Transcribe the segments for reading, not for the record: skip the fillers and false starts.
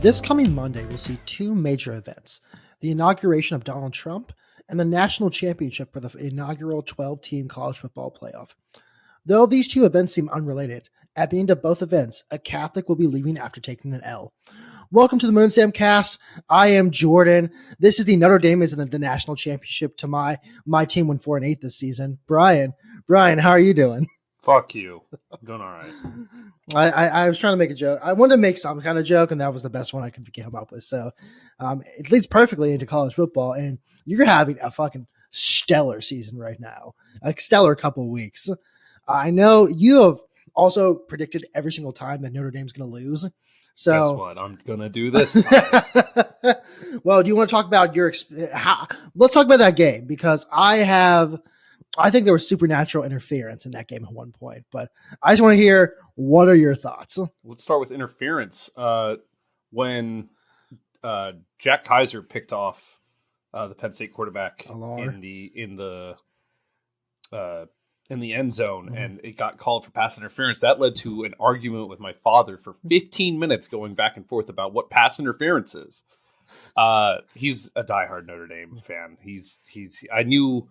This coming Monday, we'll see two major events: the inauguration of Donald Trump and the national championship for the inaugural 12-team college football playoff. Though these two events seem unrelated, at the end of both events, a Catholic will be leaving after taking an L. Welcome to the Moonsam Cast. I am Jorden. This is the Notre Dame is in the national championship to my team went 4-8 this season. Brian, how are you doing? Fuck you. I'm doing all right. I was trying to make a joke. I wanted to make some kind of joke, and that was the best one I could come up with. So it leads perfectly into college football, and you're having a fucking stellar season right now, a stellar couple of weeks. I know you have also predicted every single time that Notre Dame's going to lose. So guess what? I'm going to do this time. Well, do you want to talk about let's talk about that game, because I think there was supernatural interference in that game at one point, but I just want to hear, what are your thoughts? Let's start with interference. When Jack Kaiser picked off the Penn State quarterback in the end zone, and it got called for pass interference, that led to an argument with my father for 15 minutes going back and forth about what pass interference is. He's a diehard Notre Dame fan. I knew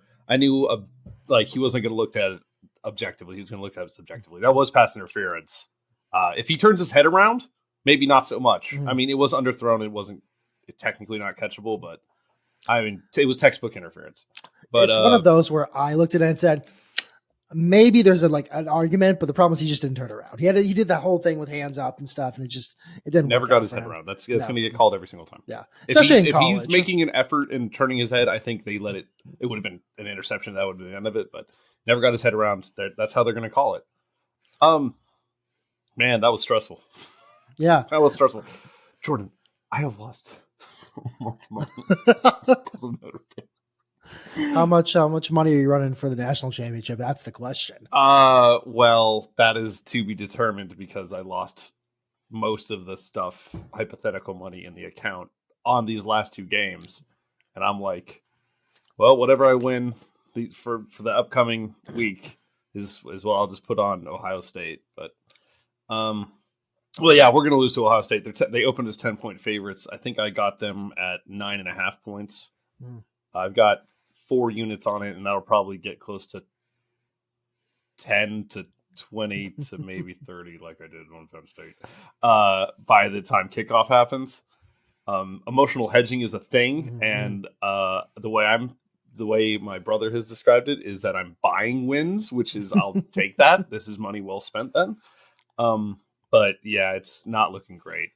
like he wasn't going to look at it objectively. He was going to look at it subjectively. That was pass interference. If he turns his head around, maybe not so much. I mean, it was underthrown. It wasn't technically not catchable, but I mean, it was textbook interference. But it's one of those where I looked at it and said, maybe there's an argument, but the problem is he just didn't turn around. He did that whole thing with hands up and stuff, and it didn't. Never got his head around. That's going to get called every single time. Yeah, especially if he's making an effort and turning his head, I think they let it. It would have been an interception. That would have been the end of it. But never got his head around. That's how they're going to call it. Man, that was stressful. Yeah, that was stressful. Jorden, I have lost so much money because of Notre Dame. How much money are you running for the national championship? That's the question. Well, that is to be determined, because I lost most of the stuff, hypothetical money in the account on these last two games, and I'm like, well, whatever I win for the upcoming week is what I'll just put on Ohio State. But well, yeah, we're gonna lose to Ohio State. They opened as 10-point favorites. I think I got them at 9.5 points. I've got 4 units on it, and that'll probably get close to 10 to 20 to maybe 30, like I did on Penn State, by the time kickoff happens. Emotional hedging is a thing, and the way my brother has described it is that I'm buying wins, which is I'll take that. This is money well spent then. But yeah, it's not looking great.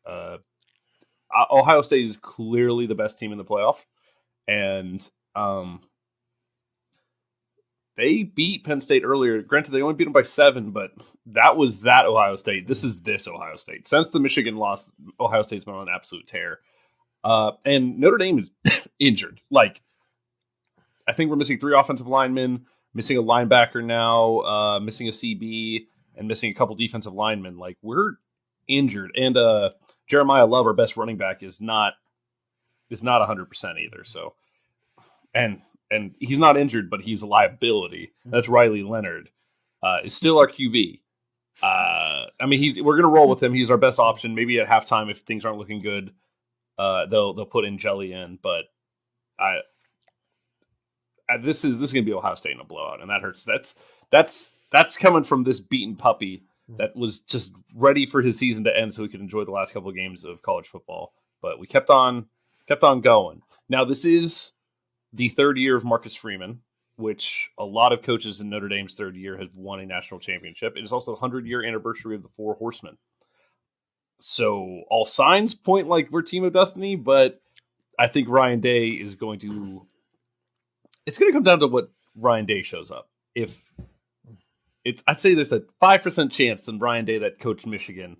Ohio State is clearly the best team in the playoff, and they beat Penn State earlier. Granted, they only beat them by 7, but that was that Ohio State. This is this Ohio State. Since the Michigan loss, Ohio State's been on an absolute tear. And Notre Dame is injured. Like, I think we're missing 3 offensive linemen, missing a linebacker now, missing a CB, and missing a couple defensive linemen. Like, we're injured. And Jeremiah Love, our best running back, is not 100% either. So, and he's not injured, but he's a liability. That's Riley Leonard. Is still our QB. I mean, we're gonna roll with him. He's our best option. Maybe at halftime, if things aren't looking good, they'll put in Jelly in. But this is gonna be Ohio State in a blowout, and that hurts. That's coming from this beaten puppy that was just ready for his season to end so he could enjoy the last couple of games of college football. But we kept on going. Now, this is the third year of Marcus Freeman, which a lot of coaches in Notre Dame's third year have won a national championship. It is also the 100-year anniversary of the Four Horsemen. So all signs point like we're Team of Destiny, but I think Ryan Day is going to... It's going to come down to what Ryan Day shows up. I'd say there's a 5% chance that Ryan Day, that coached Michigan,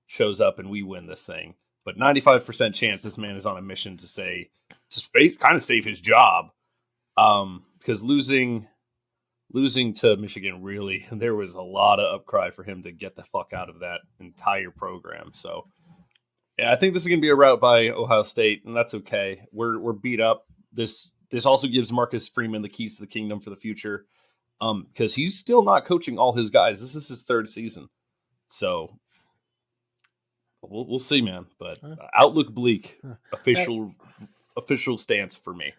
shows up and we win this thing. But 95% chance this man is on a mission to kind of save his job. Because losing to Michigan, really, there was a lot of upcry for him to get the fuck out of that entire program. So, yeah, I think this is going to be a rout by Ohio State, and that's okay. We're beat up. This also gives Marcus Freeman the keys to the kingdom for the future, because he's still not coaching all his guys. This is his third season. So We'll see, man. But Huh? outlook bleak. Huh. That, Official stance for me.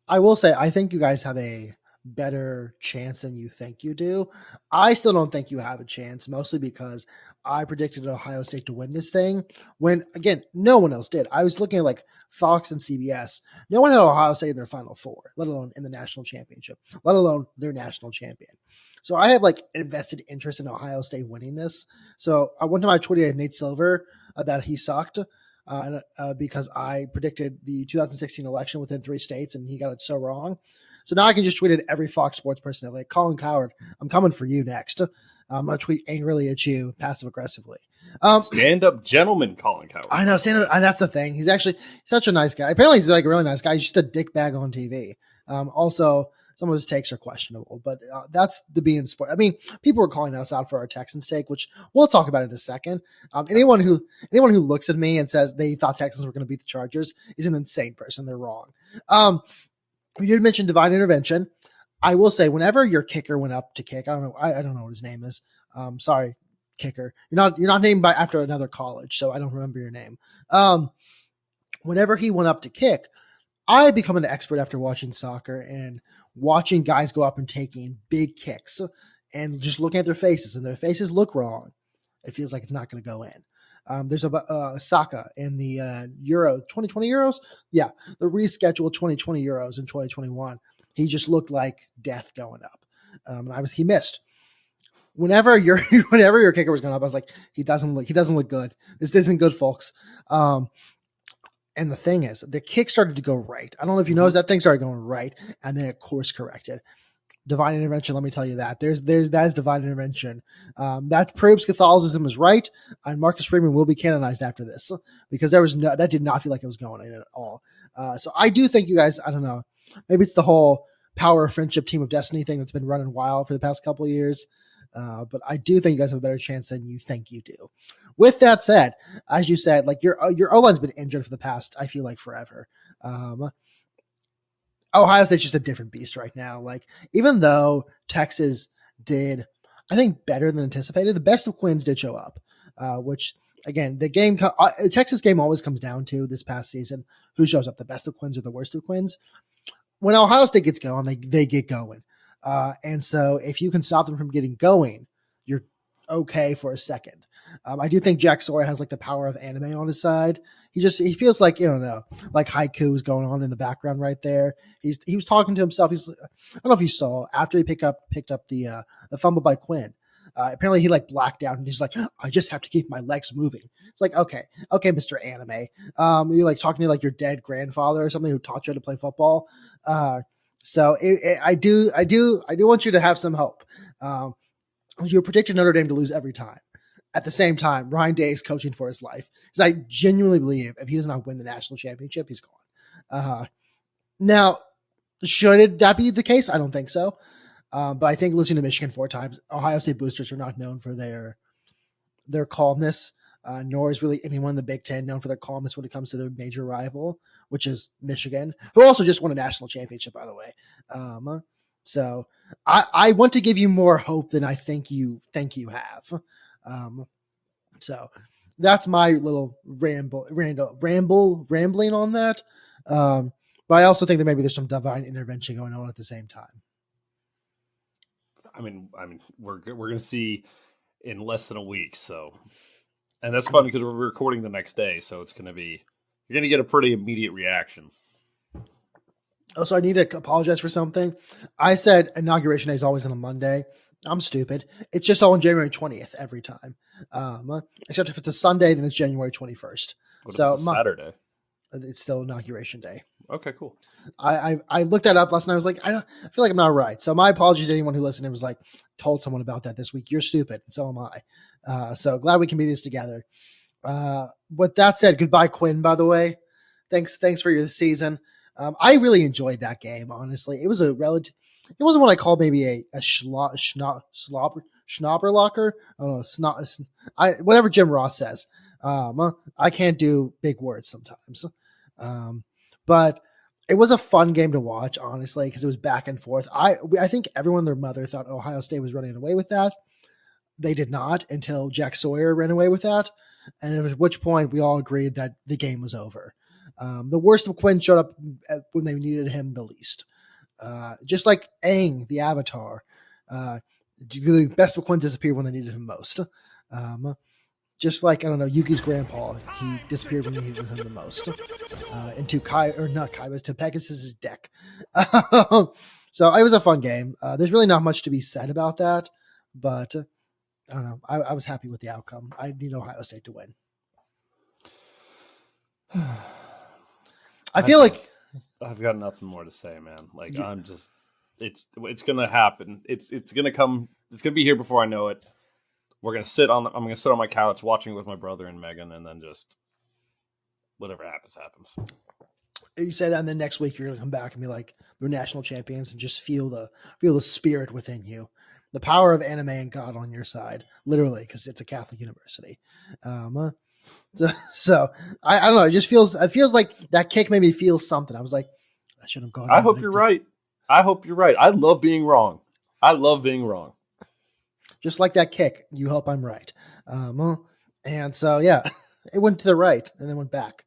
I will say, I think you guys have a better chance than you think you do. I still don't think you have a chance, mostly because I predicted Ohio State to win this thing when, again, no one else did. I was looking at like Fox and CBS. No one had Ohio State in their Final Four, let alone in the national championship, let alone their national champion. So I have like invested interest in Ohio State winning this. So I went to my Twitter at Nate Silver that he sucked because I predicted the 2016 election within 3 states, and he got it so wrong. So now I can just tweet at every Fox Sports person like, Colin Coward, I'm coming for you next. I'm going to tweet angrily at you, passive aggressively. Stand up gentleman, Colin Coward. I know, that's the thing. He's actually such a nice guy. Apparently, he's like a really nice guy. He's just a dickbag on TV. Also, some of his takes are questionable, but that's the being sport. I mean, people were calling us out for our Texans take, which we'll talk about in a second. Anyone who looks at me and says they thought Texans were going to beat the Chargers is an insane person. They're wrong. We did mention divine intervention. I will say, whenever your kicker went up to kick, I don't know what his name is. Sorry, kicker. You're not named by after another college, so I don't remember your name. Whenever he went up to kick, I had become an expert after watching soccer and watching guys go up and taking big kicks and just looking at their faces, and their faces look wrong. It feels like it's not going to go in. There's a Saka in the Euro 2020 Euros. Yeah, the rescheduled 2020 Euros in 2021. He just looked like death going up. He missed. Whenever your kicker was going up, I was like, he doesn't look good. This isn't good, folks. And the thing is, the kick started to go right. I don't know if you noticed that thing started going right, and then it course corrected. Divine intervention. Let me tell you that that is divine intervention. That proves Catholicism is right, and Marcus Freeman will be canonized after this because that did not feel like it was going in at all. So I do think you guys. I don't know. Maybe it's the whole power of friendship, team of destiny thing that's been running wild for the past couple of years. But I do think you guys have a better chance than you think you do. With that said, as you said, like your O-line's been injured for the past, I feel like forever. Ohio State's just a different beast right now. Like, even though Texas did, I think, better than anticipated, the best of Quins did show up, which, again, the Texas game always comes down to this past season, who shows up, the best of Quins or the worst of Quins. When Ohio State gets going, they get going. And so if you can stop them from getting going, you're okay for a second. I do think Jack Sawyer has like the power of anime on his side. He feels like, like haiku is going on in the background right there. He was talking to himself. I don't know if you saw after he picked up the fumble by Quinn. Apparently he like blacked out and he's like, I just have to keep my legs moving. It's like, okay, Mr. Anime. You're like talking to like your dead grandfather or something who taught you how to play football. So I do want you to have some hope. You're predicting Notre Dame to lose every time. At the same time, Ryan Day is coaching for his life because I genuinely believe if he does not win the national championship, he's gone. Now, should that be the case? I don't think so. But I think losing to Michigan 4 times, Ohio State boosters are not known for their calmness. Nor is really anyone in the Big Ten known for their calmness when it comes to their major rival, which is Michigan, who also just won a national championship, by the way. So I want to give you more hope than I think you have. So that's my little rambling on that. But I also think that maybe there's some divine intervention going on at the same time. I mean, we're going to see in less than a week, so. And that's funny because we're recording the next day, so you're going to get a pretty immediate reaction. Oh, so I need to apologize for something. I said Inauguration Day is always on a Monday. I'm stupid. It's just all on January 20th every time. Except if it's a Sunday, then it's January 21st. What if it's a Saturday? It's still Inauguration Day. Okay, cool. I looked that up last night. I was like, I feel like I'm not right. So my apologies to anyone who listened and was like, told someone about that this week. You're stupid. And so am I. So glad we can be this together. With that said, goodbye, Quinn, by the way. Thanks for your season. I really enjoyed that game, honestly. It was it wasn't what I call maybe a schnobber locker. I don't know, whatever Jim Ross says. I can't do big words sometimes. But it was a fun game to watch, honestly, because it was back and forth. I think everyone and their mother thought Ohio State was running away with that. they did not until Jack Sawyer ran away with that. And at which point we all agreed that the game was over. The worst of Quinn showed up when they needed him the least. Just like Aang, the Avatar. The best of Quinn disappeared when they needed him most. Just like, I don't know, Yuki's grandpa, he disappeared when they needed him the most. Into to Pegasus's deck. So it was a fun game. There's really not much to be said about that, but I don't know. I was happy with the outcome. I need Ohio State to win. I feel like I've got nothing more to say, man. Like Yeah. I'm just, it's gonna happen. It's gonna come. It's gonna be here before I know it. I'm gonna sit on my couch watching it with my brother and Megan, and then just whatever happens. you say that, and then next week you're gonna come back and be like, we're national champions, and just feel the spirit within you, the power of anime and God on your side, literally, because it's a Catholic university. So I don't know. It feels like that kick made me feel something. I was like, I should have gone. I hope you're right. I love being wrong. Just like that kick, you hope I'm right. And so yeah, it went to the right and then went back.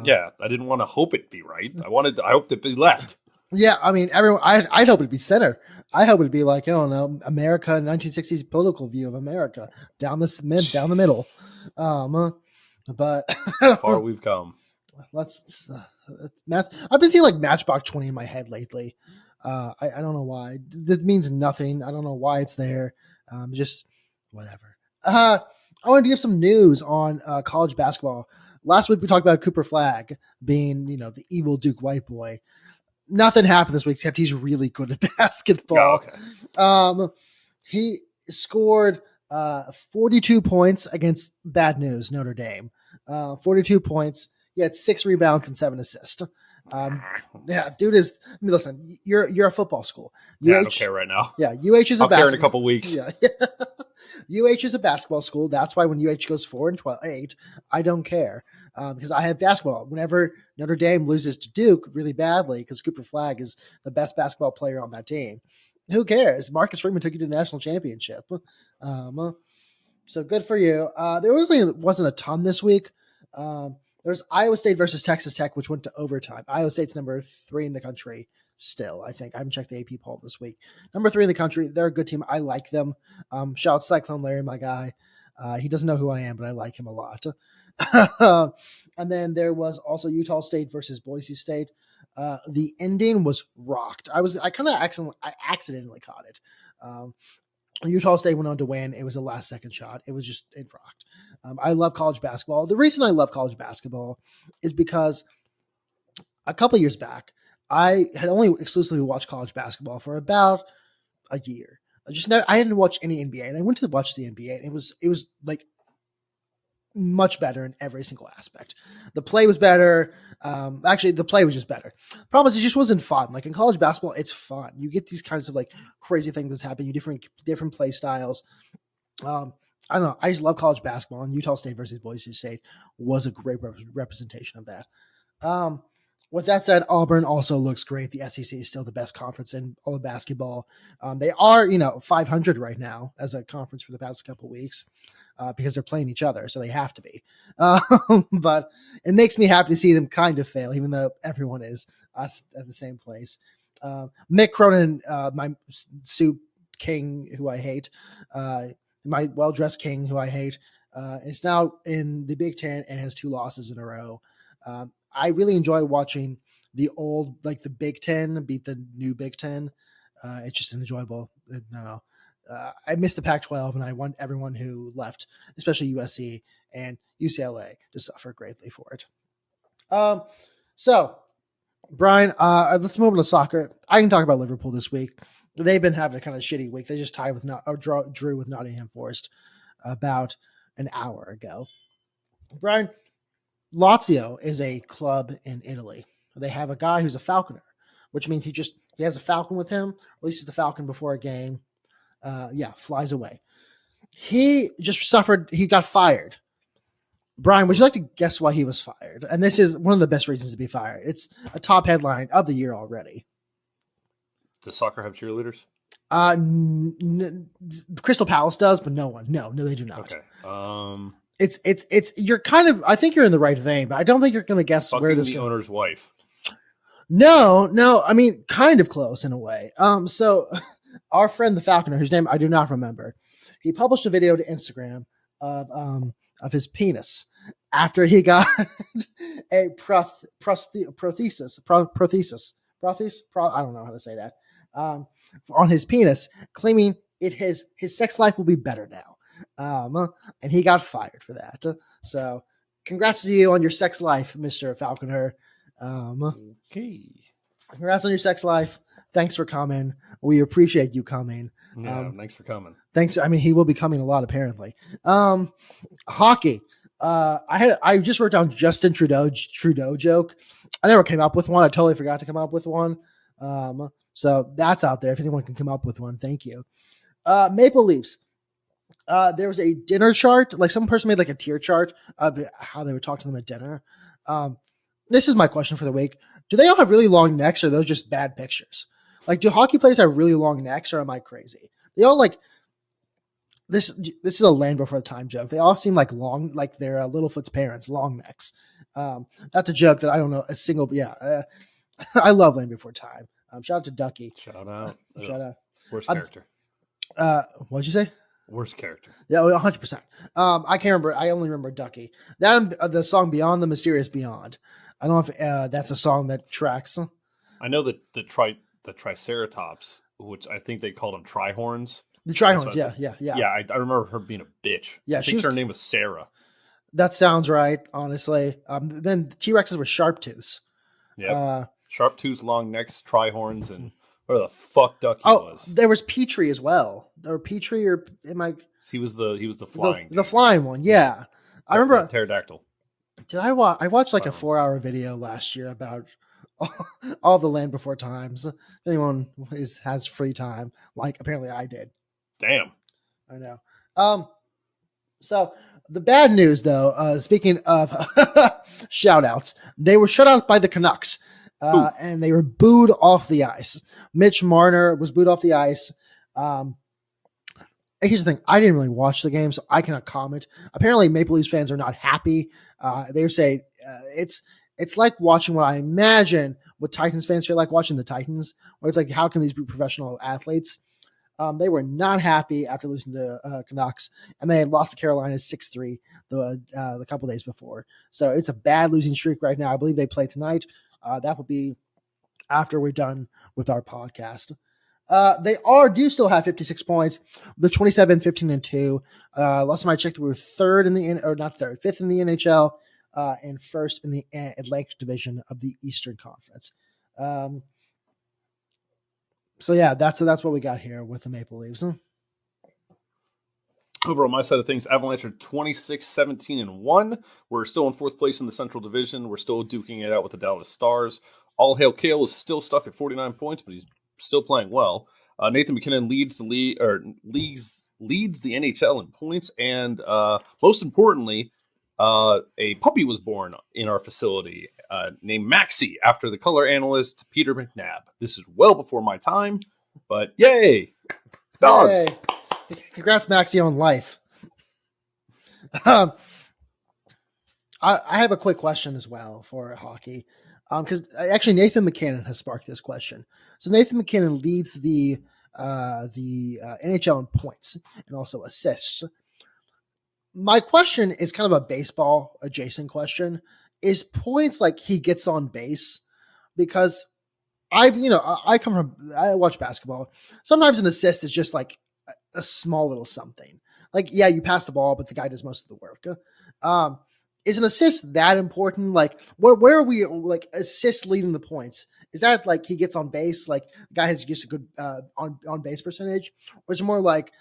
Yeah, I didn't want to hope it be right. I hoped it be left. Yeah, I mean, everyone. I'd hope it'd be center. I hope it'd be like, I don't know, America, 1960s political view of America down the middle. But Far we've come. Let's I've been seeing like Matchbox 20 in my head lately. I don't know why. That means nothing. I don't know why it's there. Just whatever. I wanted to give some news on college basketball. Last week we talked about Cooper Flagg being, the evil Duke white boy. Nothing happened this week except he's really good at basketball. Oh, okay. He scored 42 points against bad news Notre Dame. 42 points. He had 6 rebounds and 7 assists. Yeah, dude is. I mean, listen, you're a football school. I don't care right now. Yeah, UH is a I'll care in a basketball. couple weeks. Yeah, UH is a basketball school. That's why when UH goes 4-8, I don't care because I have basketball. Whenever Notre Dame loses to Duke really badly, because Cooper Flagg is the best basketball player on that team, who cares? Marcus Freeman took you to the national championship. So good for you. There wasn't a ton this week. There's Iowa State versus Texas Tech, which went to overtime. Iowa State's number 3 in the country still, I think. I haven't checked the AP poll this week. Number 3 in the country. They're a good team. I like them. Shout out Cyclone Larry, my guy. He doesn't know who I am, but I like him a lot. And then there was also Utah State versus Boise State. The ending was rocked. I kind of accidentally caught it. Utah State went on to win. It was a last-second shot. It rocked. I love college basketball. The reason I love college basketball is because a couple years back, I had only exclusively watched college basketball for about a year. I hadn't watched any NBA, and I went to watch the NBA, and it was like much better in every single aspect. The play was better. Actually, the play was just better. Problem is, it just wasn't fun. Like in college basketball, it's fun. You get these kinds of like crazy things that happen. You different play styles. I don't know. I just love college basketball, and Utah State versus Boise State was a great representation of that. With that said, Auburn also looks great. The SEC is still the best conference in all of basketball. They are, 500 right now as a conference for the past couple weeks because they're playing each other, so they have to be. But it makes me happy to see them kind of fail, even though everyone is us at the same place. Mick Cronin, my suit king, who I hate, my well-dressed king, who I hate, is now in the Big Ten and has 2 losses in a row. I really enjoy watching the old, like the Big Ten beat the new Big Ten. It's just enjoyable. I miss the Pac-12, and I want everyone who left, especially USC and UCLA, to suffer greatly for it. So, Brian, let's move on to soccer. I can talk about Liverpool this week. They've been having a kind of shitty week. They just tied with drew with Nottingham Forest about an hour ago. Brian, Lazio is a club in Italy. They have a guy who's a falconer, which means he has a falcon with him, releases the falcon before a game. Flies away. He got fired. Brian, would you like to guess why he was fired? And this is one of the best reasons to be fired. It's a top headline of the year already. Does soccer have cheerleaders? Crystal Palace does, but no one. No, they do not. Okay. It's you're kind of, I think you're in the right vein, but I don't think you're going to guess where Fucking this the goes. owner's wife. No, I mean, kind of close in a way. So our friend the Falconer, whose name I do not remember, he published a video to Instagram of his penis after he got a prothesis. I don't know how to say that. On his penis, claiming his sex life will be better now. And he got fired for that. So congrats to you on your sex life, Mr. Falconer. Okay. Congrats on your sex life. Thanks for coming. We appreciate you coming. Yeah, thanks for coming. Thanks. I mean, he will be coming a lot apparently. Hockey. I just wrote down Justin Trudeau joke. I never came up with one. I totally forgot to come up with one. So that's out there. If anyone can come up with one, thank you. Maple Leafs. There was a dinner chart. Like some person made like a tier chart of how they would talk to them at dinner. This is my question for the week. Do they all have really long necks, or are those just bad pictures? Like, do hockey players have really long necks, or am I crazy? They all like this. This is a Land Before Time joke. They all seem like long, like they're Littlefoot's parents, long necks. That's a joke that I don't know a single. Yeah, I love Land Before Time. Shout out to Ducky. Shout out. Shout out. Worst character. What'd you say? Worst character. Yeah, 100%. I can't remember. I only remember Ducky. That the song Beyond the Mysterious Beyond. I don't know if that's a song that tracks. I know that the Triceratops, which I think they called them Trihorns. The Trihorns, yeah. Yeah, I remember her being a bitch. Yeah, I think her name was Sarah. That sounds right, honestly. Then the T-Rexes were sharp tooths. Yeah, sharp tooths, long necks, Trihorns, and where the fuck Ducky was. There was Petrie as well. Or Petrie, or am I? He was the flying the flying one. Yeah, I remember pterodactyl. Did I watch? I watched like a 4-hour video last year about all the Land Before Times. If anyone has free time, like apparently I did. Damn, I know. So the bad news, though, speaking of shout outs, they were shut out by the Canucks. And they were booed off the ice. Mitch Marner was booed off the ice. Here's the thing. I didn't really watch the game, so I cannot comment. Apparently, Maple Leafs fans are not happy. They say it's like watching what I imagine what Titans fans feel like watching the Titans, where it's like, how can these be professional athletes? They were not happy after losing to Canucks, and they had lost to Carolina 6-3 the couple days before. So it's a bad losing streak right now. I believe they play tonight. That will be after we're done with our podcast. They do still have 56 points. The 27, 15, and 2. Last time I checked, we were fifth in the NHL, and first in the Atlantic Division of the Eastern Conference. So yeah, that's what we got here with the Maple Leafs. Over on my side of things, Avalanche are 26, 17, and 1. We're still in fourth place in the Central Division. We're still duking it out with the Dallas Stars. All Hail Kale is still stuck at 49 points, but he's still playing well. Nathan MacKinnon leads the NHL in points, and most importantly, a puppy was born in our facility named Maxie after the color analyst Peter McNabb. This is well before my time, but yay, dogs! Yay. Congrats, Maxie, on life. I have a quick question as well for hockey. Because actually Nathan MacKinnon has sparked this question. So Nathan MacKinnon leads the NHL in points and also assists. My question is kind of a baseball adjacent question. Is points like he gets on base? Because I watch basketball. Sometimes an assist is just like a small little something. Like, yeah, you pass the ball, but the guy does most of the work. Is an assist that important? Like, where are we, like, assist leading the points? Is that, like, he gets on base, like, the guy has just a good on base percentage? Or is it more like,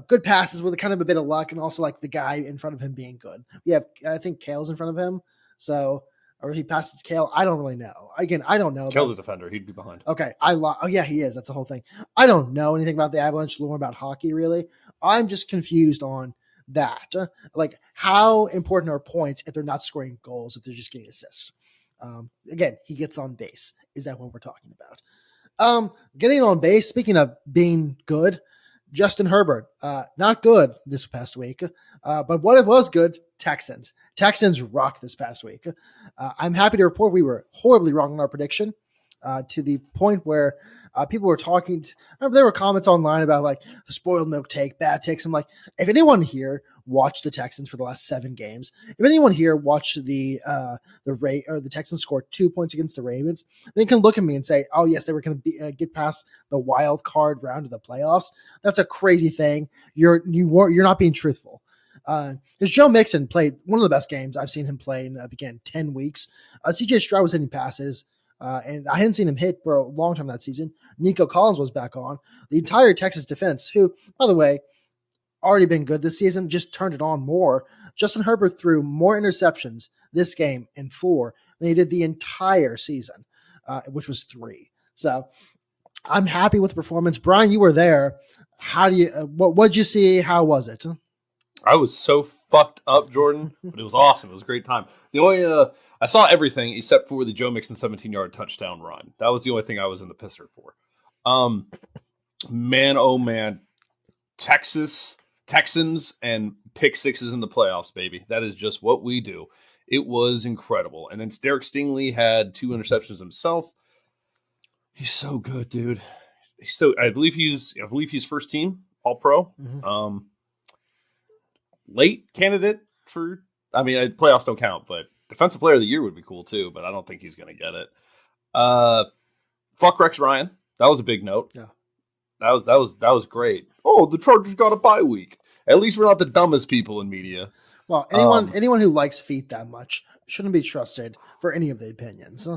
good passes with kind of a bit of luck and also, like, the guy in front of him being good? Yeah, I think Kale's in front of him. So, or he passes to Kale. I don't really know. Again, I don't know. Kale's a defender. He'd be behind. Okay. Oh, yeah, he is. That's the whole thing. I don't know anything about the Avalanche, more about hockey, really. I'm just confused on that. Like, how important are points if they're not scoring goals, if they're just getting assists? Again, he gets on base. Is that what we're talking about? Getting on base. Speaking of being good, Justin Herbert, not good this past week, but what it was good, Texans. Texans rocked this past week. I'm happy to report we were horribly wrong in our prediction. To the point where people were talking. There were comments online about like spoiled milk take, bad takes. I'm like, if anyone here watched the Texans for the last 7 games, if anyone here watched the Texans score 2 points against the Ravens, they can look at me and say, "Oh yes, they were going to get past the wild card round of the playoffs." That's a crazy thing. You're not being truthful. Because Joe Mixon played one of the best games I've seen him play in again 10 weeks. CJ Stroud was hitting passes. And I hadn't seen him hit for a long time that season. Nico Collins was back on. The entire Texas defense, who, by the way, already been good this season, just turned it on more. Justin Herbert threw more interceptions this game in 4 than he did the entire season, which was 3. So I'm happy with the performance. Brian, you were there. How do you? What'd you see? How was it? I was so fucked up, Jordan, but it was awesome. It was a great time. The only I saw everything except for the Joe Mixon 17-yard touchdown run. That was the only thing I was in the pisser for. Man, oh man, Texans and pick sixes in the playoffs, baby. That is just what we do. It was incredible. And then Derek Stingley had 2 interceptions himself. He's so good, dude. I believe he's first team All Pro. Mm-hmm. Late candidate for. I mean, playoffs don't count, but Defensive Player of the Year would be cool too. But I don't think he's going to get it. Fuck Rex Ryan. That was a big note. Yeah, that was great. Oh, the Chargers got a bye week. At least we're not the dumbest people in media. Well, anyone who likes feet that much shouldn't be trusted for any of the opinions.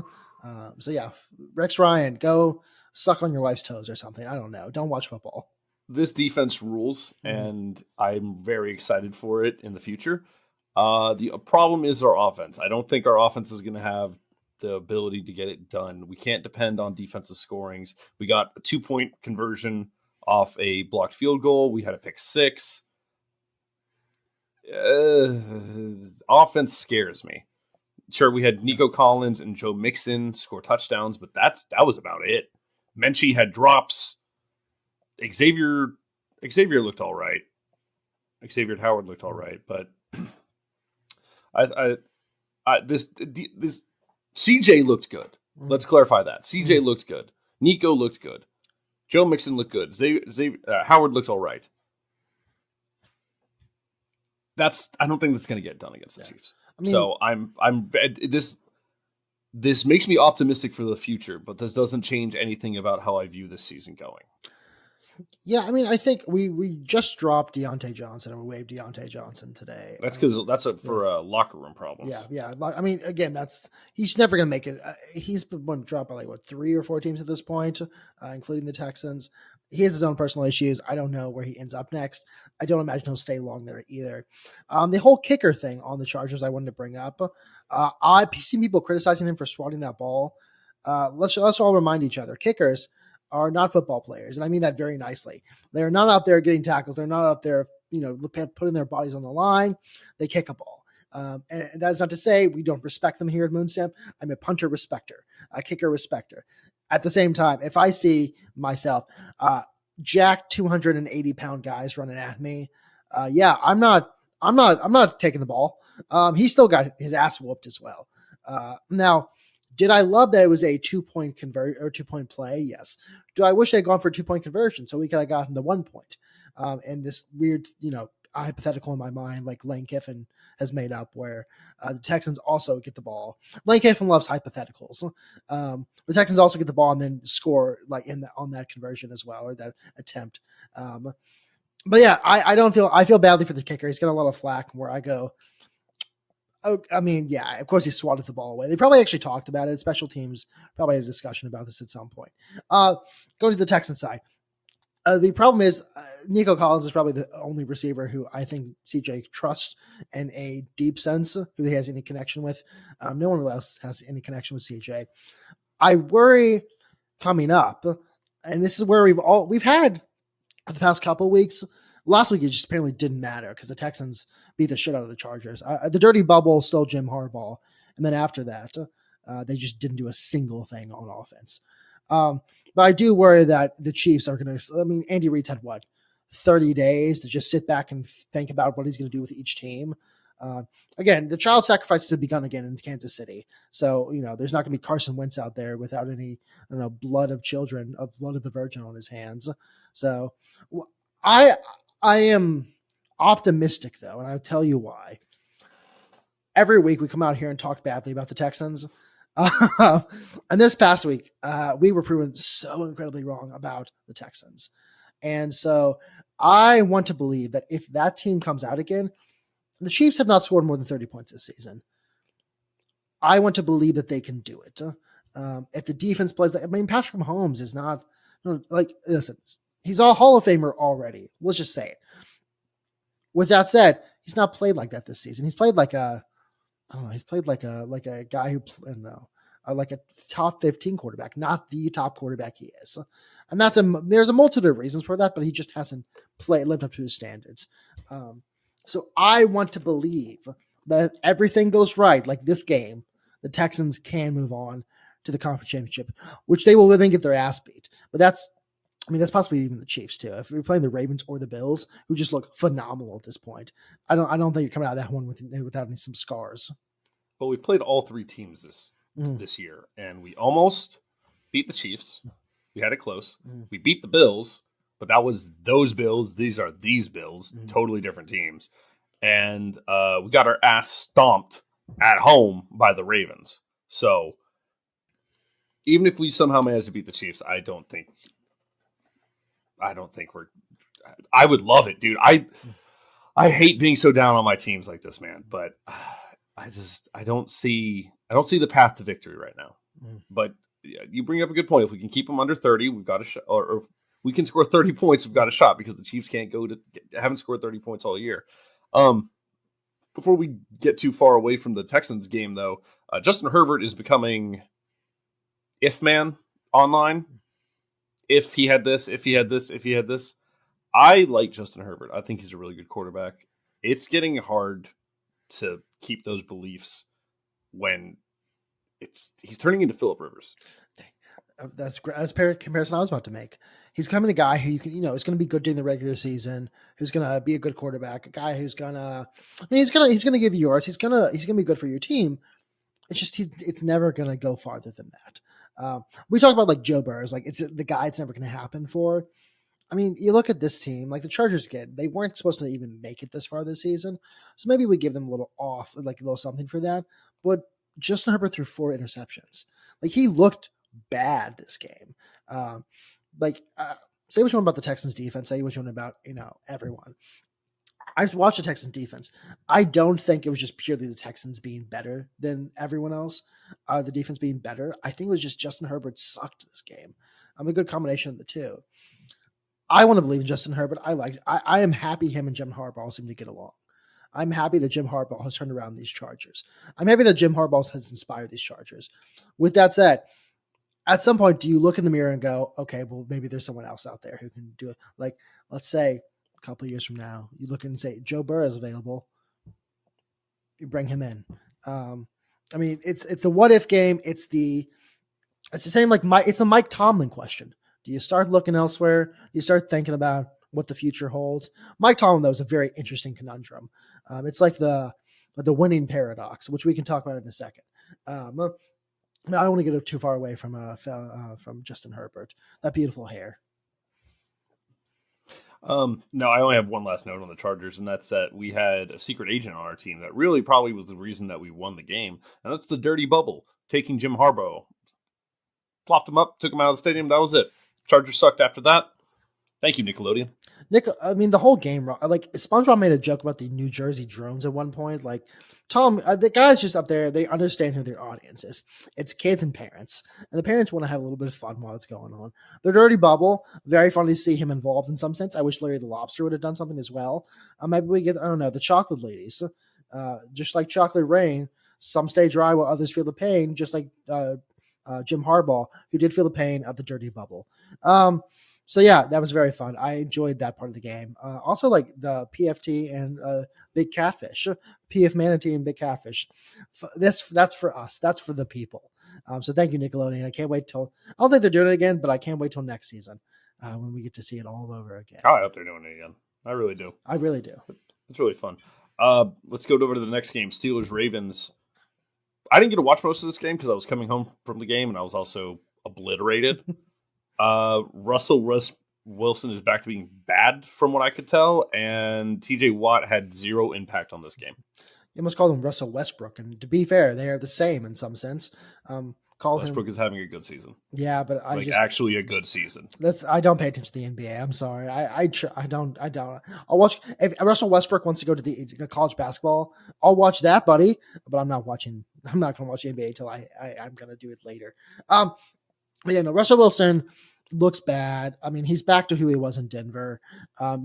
So yeah, Rex Ryan, go suck on your wife's toes or something. I don't know. Don't watch football. This defense rules, and I'm very excited for it in the future. The problem is our offense. I don't think our offense is going to have the ability to get it done. We can't depend on defensive scorings. We got a 2-point conversion off a blocked field goal. We had a pick 6. Offense scares me. Sure, we had Nico Collins and Joe Mixon score touchdowns, but that was about it. Menchie had drops. Xavier looked all right. Xavier Howard looked all right, but this CJ looked good. Let's clarify that. CJ looked good. Nico looked good. Joe Mixon looked good. Howard looked all right. I don't think that's going to get done against the Chiefs. I mean, so this makes me optimistic for the future, but this doesn't change anything about how I view this season going. Yeah, I mean, I think we just dropped Deontay Johnson and we waived Deontay Johnson today. That's because for locker room problems. Yeah. I mean, again, he's never going to make it. He's been dropped by 3 or 4 teams at this point, including the Texans. He has his own personal issues. I don't know where he ends up next. I don't imagine he'll stay long there either. The whole kicker thing on the Chargers, I wanted to bring up. I've seen people criticizing him for swatting that ball. Let's all remind each other, kickers are not football players, and I mean that very nicely. They're not out there getting tackles. They're not out there, putting their bodies on the line. They kick a ball. And that's not to say we don't respect them here at Moonstamp. I'm a punter respecter, a kicker respecter. At the same time, if I see myself, jacked 280-pound guys running at me, I'm not taking the ball. He still got his ass whooped as well. Now, did I love that it was a 2-point convert or 2-point play? Yes. Do I wish they'd gone for a 2-point conversion so we could have gotten the 1 point? And this weird, hypothetical in my mind, like Lane Kiffin has made up, where the Texans also get the ball. Lane Kiffin loves hypotheticals. The Texans also get the ball and then score on that conversion as well, or that attempt. But yeah, I feel badly for the kicker. He's got a lot of flack where I go. I mean, yeah, of course he swatted the ball away. They probably actually talked about it. Special teams probably had a discussion about this at some point. Going to the Texans side. The problem is Nico Collins is probably the only receiver who I think CJ trusts in a deep sense, who he has any connection with. No one else has any connection with CJ. I worry coming up, and this is where we've had for the past couple of weeks. Last week, it just apparently didn't matter because the Texans beat the shit out of the Chargers. The dirty bubble, still Jim Harbaugh. And then after that, they just didn't do a single thing on offense. But I do worry that the Chiefs are going to. I mean, Andy Reid's had what 30 days to just sit back and think about what he's going to do with each team. Uh, Again, the child sacrifices have begun again in Kansas City. So, there's not going to be Carson Wentz out there without any, blood of children, of blood of the virgin on his hands. So I am optimistic, though, and I'll tell you why. Every week we come out here and talk badly about the Texans. And this past week, we were proven so incredibly wrong about the Texans. And so I want to believe that if that team comes out again, the Chiefs have not scored more than 30 points this season. I want to believe that they can do it. If the defense plays, Patrick Mahomes is not listen, he's a Hall of Famer already. Let's just say it. With that said, he's not played like that this season. He's played like a guy who, like a top 15 quarterback, not the top quarterback he is. And there's a multitude of reasons for that, but he just hasn't lived up to his standards. So I want to believe that if everything goes right, like this game, the Texans can move on to the conference championship, which they will then get their ass beat. But that's possibly even the Chiefs too. If you're playing the Ravens or the Bills, who just look phenomenal at this point, I don't think you're coming out of that one without some scars. But we played all three teams this year, and we almost beat the Chiefs. We had it close. We beat the Bills, but that was those Bills. These are these Bills, totally different teams. And we got our ass stomped at home by the Ravens. So even if we somehow manage to beat the Chiefs, I don't think we're. I would love it, dude. I hate being so down on my teams like this, man. But I don't see the path to victory right now. But you bring up a good point. If we can keep them under 30, we've got a shot. Or if we can score 30 points, we've got a shot, because the Chiefs haven't scored 30 points all year. Before we get too far away from the Texans game, though, Justin Herbert is becoming if man online. If he had this, if he had this, if he had this. I like Justin Herbert. I think he's a really good quarterback. It's getting hard to keep those beliefs when he's turning into Phillip Rivers. That's great. That's a comparison I was about to make. He's coming the guy who you can, is going to be good during the regular season, who's going to be a good quarterback, a guy who's he's going to give you yards. He's going to be good for your team. It's just, it's never going to go farther than that. We talk about like Joe Burrow, like it's the guy it's never going to happen for. I mean, you look at this team, like the Chargers they weren't supposed to even make it this far this season. So maybe we give them a little off, like a little something for that. But Justin Herbert threw 4 interceptions. Like he looked bad this game. Say what you want about the Texans defense, say what you want about, everyone. I've watched the Texans defense. I don't think it was just purely the Texans being better than everyone else. The defense being better. I think it was just Justin Herbert sucked this game. A good combination of the two. I want to believe in Justin Herbert. I am happy him and Jim Harbaugh seem to get along. I'm happy that Jim Harbaugh has turned around these Chargers. I'm happy that Jim Harbaugh has inspired these Chargers. With that said, at some point, do you look in the mirror and go, okay, well, maybe there's someone else out there who can do it? Like, let's say a couple of years from now, you look and say, Joe Burrow is available. You bring him in. It's the what if game. It's the same like it's the Mike Tomlin question. Do you start looking elsewhere? Do you start thinking about what the future holds? Mike Tomlin, though, is a very interesting conundrum. It's like the winning paradox, which we can talk about in a second. I don't want to get too far away from Justin Herbert. That beautiful hair. No, I only have one last note on the Chargers, and that's that we had a secret agent on our team that really probably was the reason that we won the game, and that's the dirty bubble, taking Jim Harbaugh. Plopped him up, took him out of the stadium, that was it. Chargers sucked after that. Thank you, Nickelodeon. The whole game, like SpongeBob made a joke about the New Jersey drones at one point. Like, Tom, the guys just up there, they understand who their audience is. It's kids and parents. And the parents want to have a little bit of fun while it's going on. The dirty bubble, very funny to see him involved in some sense. I wish Larry the Lobster would have done something as well. Maybe we get, I don't know, the chocolate ladies. Just like Chocolate Rain, some stay dry while others feel the pain, just like Jim Harbaugh, who did feel the pain of the dirty bubble. So yeah, that was very fun. I enjoyed that part of the game. Also, like the PFT and Big Catfish, PF Manatee and Big Catfish. That's for us. That's for the people. So thank you, Nickelodeon. I can't wait till. I don't think they're doing it again, but I can't wait till next season when we get to see it all over again. I hope they're doing it again. I really do. I really do. It's really fun. Let's go over to the next game. Steelers Ravens. I didn't get to watch most of this game because I was coming home from the game and I was also obliterated. Russell Wilson is back to being bad from what I could tell, and TJ Watt had zero impact on this game. You must call him Russell Westbrook, and to be fair, they are the same in some sense. Westbrook is having a good season. Yeah, but actually a good season. I don't pay attention to the NBA. I'm sorry. I don't. I'll watch if Russell Westbrook wants to go to the college basketball. I'll watch that, buddy. But I'm not going to watch the NBA until I'm going to do it later. But yeah, no, Russell Wilson looks bad. I mean, he's back to who he was in Denver.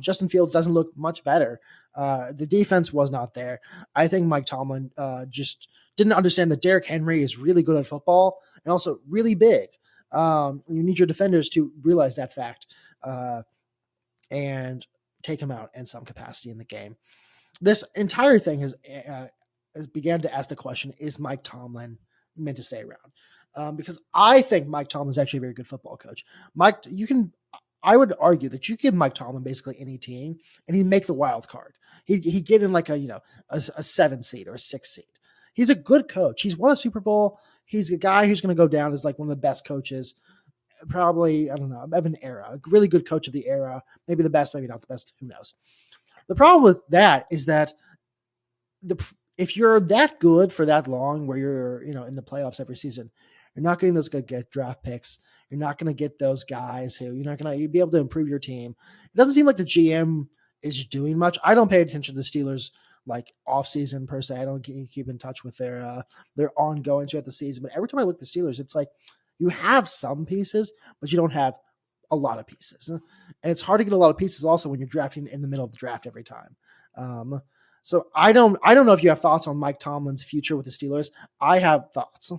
Justin Fields doesn't look much better. The defense was not there. I think Mike Tomlin just didn't understand that Derrick Henry is really good at football and also really big. You need your defenders to realize that fact and take him out in some capacity in the game. This entire thing has began to ask the question, is Mike Tomlin meant to stay around? Because I think Mike Tomlin is actually a very good football coach. I would argue that you give Mike Tomlin basically any team and he'd make the wild card. He'd get in like a 7 seed or a 6 seed. He's a good coach. He's won a Super Bowl. He's a guy who's going to go down as like one of the best coaches, probably, I don't know, of an era, a really good coach of the era, maybe the best, maybe not the best, who knows. The problem with that is that if you're that good for that long where you're, in the playoffs every season, you're not getting those good draft picks. You're not going to get those guys who you're not going to be able to improve your team. It doesn't seem like the GM is doing much. I don't pay attention to the Steelers like off season per se. I don't keep in touch with their ongoing throughout the season. But every time I look at the Steelers, it's like you have some pieces, but you don't have a lot of pieces. And it's hard to get a lot of pieces also when you're drafting in the middle of the draft every time. So I don't know if you have thoughts on Mike Tomlin's future with the Steelers. I have thoughts.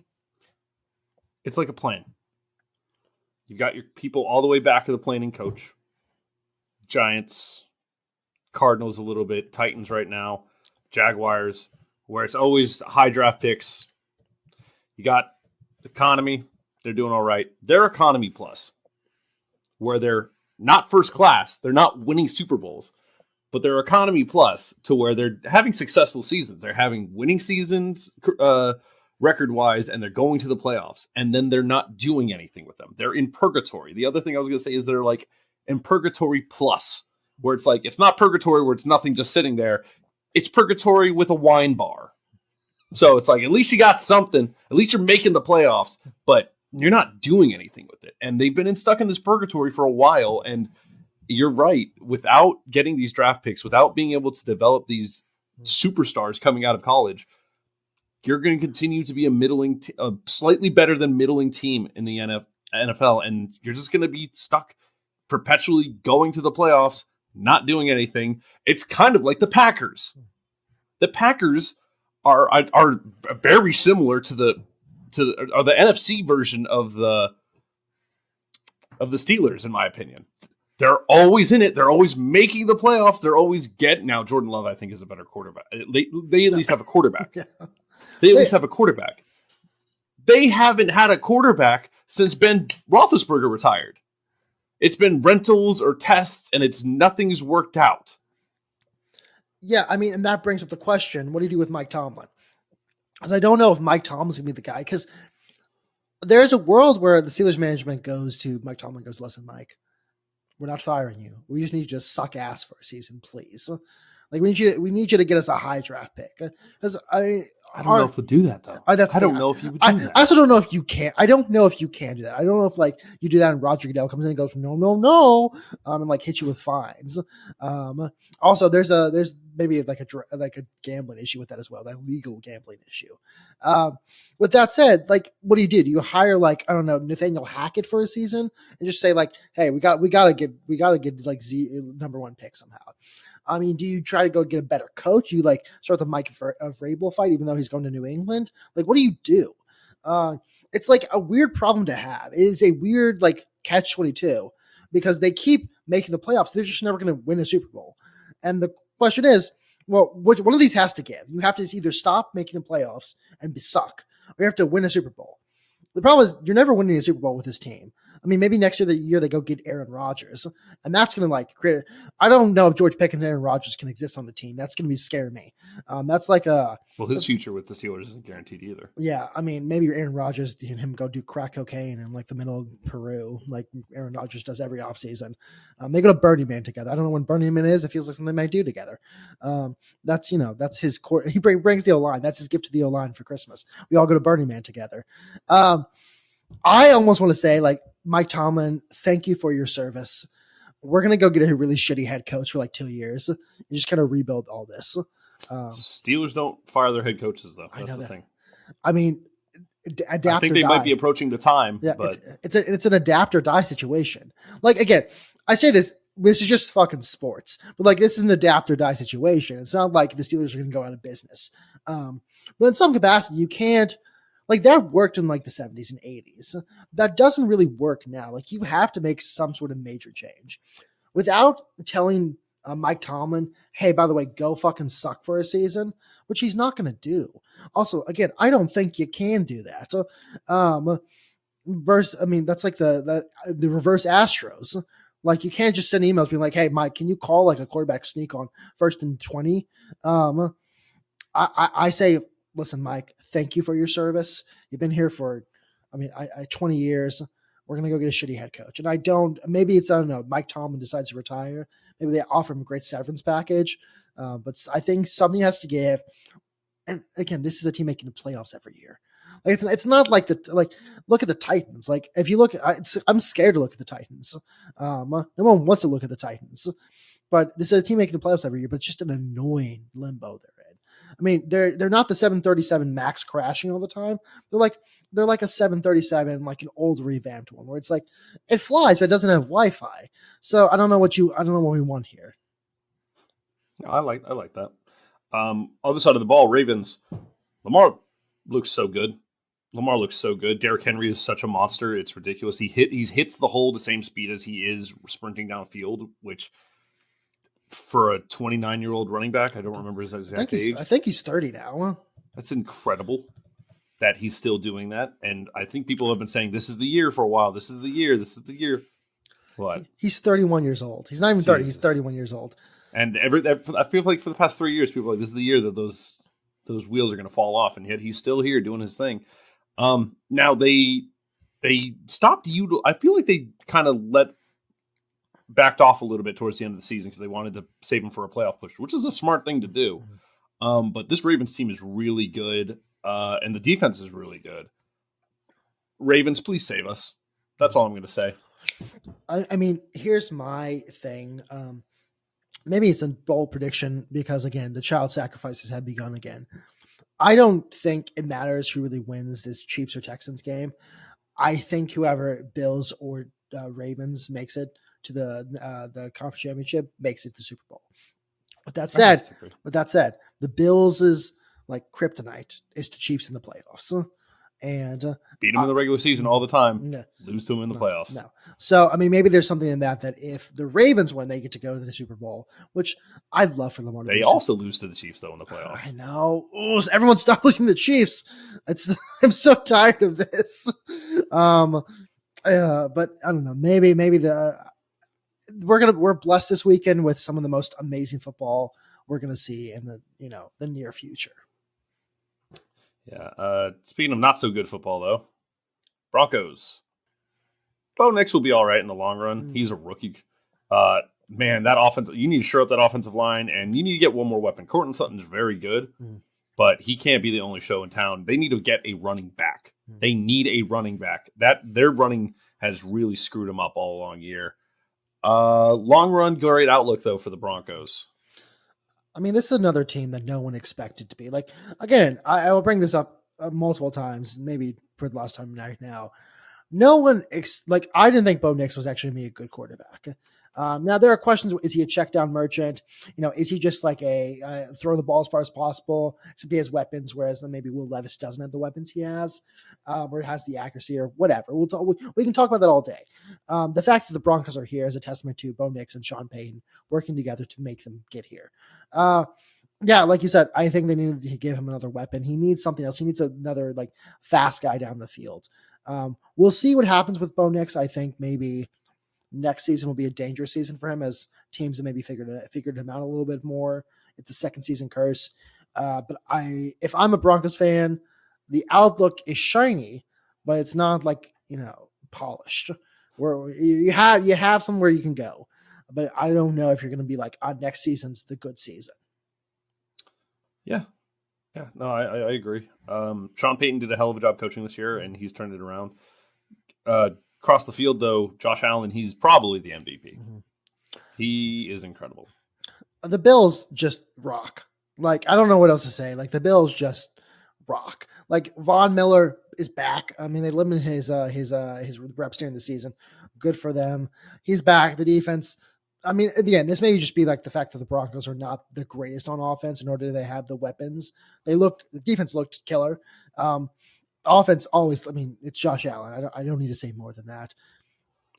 It's like a plan. You got your people all the way back of the planning coach. Giants, Cardinals a little bit, Titans right now, Jaguars, where it's always high draft picks. You got economy. They're doing all right. They're economy plus, where they're not first class. They're not winning Super Bowls, but they're economy plus to where they're having successful seasons. They're having winning seasons record-wise, and they're going to the playoffs, and then they're not doing anything with them. They're in purgatory. The other thing I was going to say is they're like in purgatory plus, where it's like, it's not purgatory where it's nothing just sitting there. It's purgatory with a wine bar. So it's like, at least you got something. At least you're making the playoffs, but you're not doing anything with it. And they've been stuck in this purgatory for a while, and you're right. Without getting these draft picks, without being able to develop these superstars coming out of college, you're going to continue to be a slightly better than middling team in the NFL, and you're just going to be stuck perpetually going to the playoffs, not doing anything. It's kind of like the Packers. The Packers are very similar to the NFC version of the Steelers, in my opinion. They're always in it. They're always making the playoffs. They're always now Jordan Love, I think, is a better quarterback. They at least have a quarterback. Yeah. They at least have a quarterback. They haven't had a quarterback since Ben Roethlisberger retired. It's been rentals or tests, and nothing's worked out. Yeah, I mean, and that brings up the question, what do you do with Mike Tomlin? Because I don't know if Mike Tomlin's going to be the guy, because there's a world where the Steelers management goes to Mike Tomlin, goes, listen, Mike, we're not firing you. We just need you to suck ass for a season, please. Like we need you to get us a high draft pick. Because I don't know if we'll do that though. I don't know if you would do that. I also don't know if you can. I don't know if you can do that. I don't know if like you do that and Roger Goodell comes in and goes no, and like hits you with fines. Also, there's maybe like a gambling issue with that as well, that legal gambling issue. With that said, like what do you do? Do you hire like, I don't know, Nathaniel Hackett for a season and just say like, hey, we gotta get like number one pick somehow. I mean, do you try to go get a better coach? You like start the Mike Vrabel fight, even though he's going to New England? Like, what do you do? It's like a weird problem to have. It is a weird like catch-22 because they keep making the playoffs. They're just never going to win a Super Bowl. And the question is, well, which one of these has to give? You have to either stop making the playoffs and suck, or you have to win a Super Bowl. The problem is you're never winning a Super Bowl with this team. I mean, maybe next year, the year they go get Aaron Rodgers, and that's going to like create. I don't know if George Pickens and Aaron Rodgers can exist on the team. That's going to be scaring me. That's like a his future with the Steelers isn't guaranteed either. Yeah, I mean, maybe Aaron Rodgers and him go do crack cocaine in like the middle of Peru, like Aaron Rodgers does every offseason. They go to Burning Man together. I don't know when Burning Man is. It feels like something they might do together. That's his core. He brings the O-line. That's his gift to the O-line for Christmas. We all go to Burning Man together. I almost want to say, like, Mike Tomlin, thank you for your service. We're going to go get a really shitty head coach for like 2 years. You just kind of rebuild all this. Steelers don't fire their head coaches, though. That's the thing. I mean, adapt I think they might be approaching the time. Yeah, but it's an adapt or die situation. Like, again, I say this is just fucking sports, but like this is an adapt or die situation. It's not like the Steelers are going to go out of business. But in some capacity, you can't. Like that worked in like the 70s and 80s. That doesn't really work now. Like you have to make some sort of major change without telling Mike Tomlin, hey, by the way, go fucking suck for a season, which he's not going to do. Also, again, I don't think you can do that. So, that's like the reverse Astros. Like you can't just send emails being like, hey, Mike, can you call like a quarterback sneak on 1st and 20? I say, listen, Mike, thank you for your service. You've been here for, 20 years. We're going to go get a shitty head coach. And maybe it's, I don't know, Mike Tomlin decides to retire. Maybe they offer him a great severance package. But I think something has to give. And again, this is a team making the playoffs every year. Like it's not like look at the Titans. Like if you look, I'm scared to look at the Titans. No one wants to look at the Titans, but this is a team making the playoffs every year. But it's just an annoying limbo they're in. I mean, they're not the 737 Max crashing all the time. They're like a 737, like an old revamped one, where it's like it flies but it doesn't have Wi-Fi. So I don't know what we want here. I like that. Other side of the ball, Ravens. Lamar looks so good. Derrick Henry is such a monster. It's ridiculous. He hits the hole the same speed as he is sprinting downfield, which for a 29-year-old running back, I don't remember his exact age. I think he's 30 now. That's incredible that he's still doing that. And I think people have been saying this is the year for a while. This is the year. What? He's 31 years old. He's not even 30. Jesus. He's 31 years old. And I feel like for the past 3 years, people are like, this is the year that those wheels are going to fall off, and yet he's still here doing his thing. Now they stopped I feel like they kind of backed off a little bit towards the end of the season because they wanted to save him for a playoff push, which is a smart thing to do. But this Ravens team is really good, and the defense is really good. Ravens, please save us. That's all I'm going to say. I mean, here's my thing. Maybe it's a bold prediction because, again, the child sacrifices have begun again. I don't think it matters who really wins this Chiefs or Texans game. I think whoever Bills or Ravens makes it to the conference championship makes it the Super Bowl. With that said, the Bills is like kryptonite is the Chiefs in the playoffs. And beat them in the regular season all the time. No, lose to them in the playoffs. No. So, I mean, maybe there's something in that if the Ravens win, they get to go to the Super Bowl, which I'd love for Lamar to do. They also lose to the Chiefs, though, in the playoffs. I know. Oh, everyone stop looking at the Chiefs. I'm so tired of this. But I don't know. Maybe we're blessed this weekend with some of the most amazing football we're going to see in the near future. Yeah. Speaking of not so good football, though, Broncos. Bo Nix will be all right in the long run. He's a rookie. Man, that offense. You need to shore up that offensive line, and you need to get one more weapon. Courtland Sutton is very good, but he can't be the only show in town. They need to get a running back. They need a running back. Their running has really screwed them up all along year. Long run, great outlook though for the Broncos. I mean, this is another team that no one expected to be. Like, again, I will bring this up multiple times, maybe for the last time right now. No one, I didn't think Bo Nix was actually going to be a good quarterback. Now there are questions: is he a check down merchant? Is he just like a throw the ball as far as possible? Except he has weapons, whereas maybe Will Levis doesn't have the weapons he has, or has the accuracy or whatever. We can talk about that all day. The fact that the Broncos are here is a testament to Bo Nix and Sean Payton working together to make them get here. Yeah, like you said, I think they need to give him another weapon. He needs something else. He needs another like fast guy down the field. We'll see what happens with Bo Nix. I think maybe next season will be a dangerous season for him as teams have maybe figured him out a little bit more. It's a second season curse. But if I'm a Broncos fan, the outlook is shiny, but it's not like, polished. Where you have somewhere you can go. But I don't know if you're going to be like, next season's the good season. Yeah. Yeah, no, I agree. Sean Payton did a hell of a job coaching this year, and he's turned it around. Across the field, though, Josh Allen, he's probably the MVP. Mm-hmm. He is incredible. The Bills just rock. Like, I don't know what else to say. Like, the Bills just rock. Like, Von Miller is back. I mean, they limited his reps during the season. Good for them. He's back. The defense. I mean, again, this may just be like the fact that the Broncos are not the greatest on offense, nor do they have the weapons. The defense looked killer. Offense always, I mean, it's Josh Allen. I don't need to say more than that.